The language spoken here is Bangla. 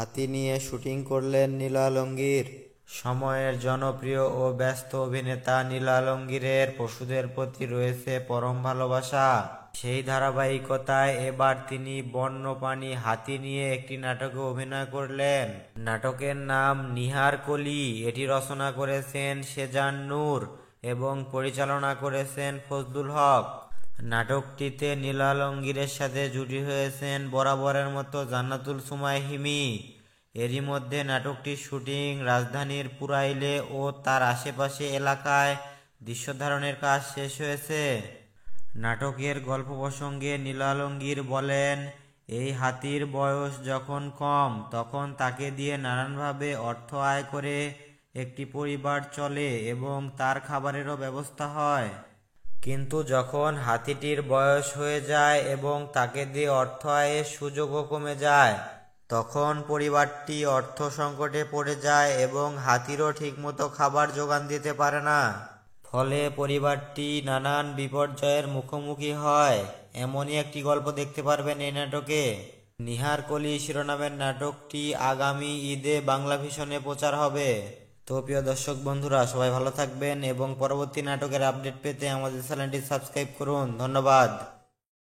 হাতি নিয়ে শুটিং করলেন নীল আলমগীর। সময়ের জনপ্রিয় ও ব্যস্ত অভিনেতা নীল আলমগীরের পশুদের প্রতি রয়েছে পরম ভালোবাসা। সেই ধারাবাহিকতায় এবার তিনি বন্যপ্রাণী হাতি নিয়ে একটি নাটকে অভিনয় করলেন। নাটকের নাম নিহার কলি। এটি রচনা করেছেন সেজান নূর এবং পরিচালনা করেছেন ফজলুল হক। নাটকটিতে নীল আলমগীরের সাথে জুটি হয়েছেন বরাবরের মতো জান্নাতুল সুমাইয়া হিমি। এরই মধ্যে নাটকটির শুটিং রাজধানীর পুরাইলে ও তার আশেপাশে এলাকায় দৃশ্য ধারণের কাজ শেষ হয়েছে। নাটকের গল্প প্রসঙ্গে নীল আলমগীর বলেন, এই হাতির বয়স যখন কম তখন তাকে দিয়ে নানানভাবে অর্থ আয় করে একটি পরিবার চলে এবং তার খাবারেরও ব্যবস্থা হয়। কিন্তু যখন হাতিটির বয়স হয়ে যায় এবং তাকে দিয়ে অর্থ আয়ের সুযোগও কমে যায়, তখন পরিবারটি অর্থ সংকটে পড়ে যায় এবং হাতিরও ঠিকমতো খাবার যোগান দিতে পারে না। ফলে পরিবারটি নানান বিপর্যয়ের মুখোমুখি হয়। এমনই একটি গল্প দেখতে পারবেন এই নাটকে। নিহার কলি শিরোনামের নাটকটি আগামী ঈদে বাংলা ভিশনে প্রচার হবে। তো প্রিয় দর্শক বন্ধুরা, সবাই ভালো থাকবেন এবং পরবর্তী নাটকের আপডেট পেতে আমাদের চ্যানেলটি সাবস্ক্রাইব করুন। ধন্যবাদ।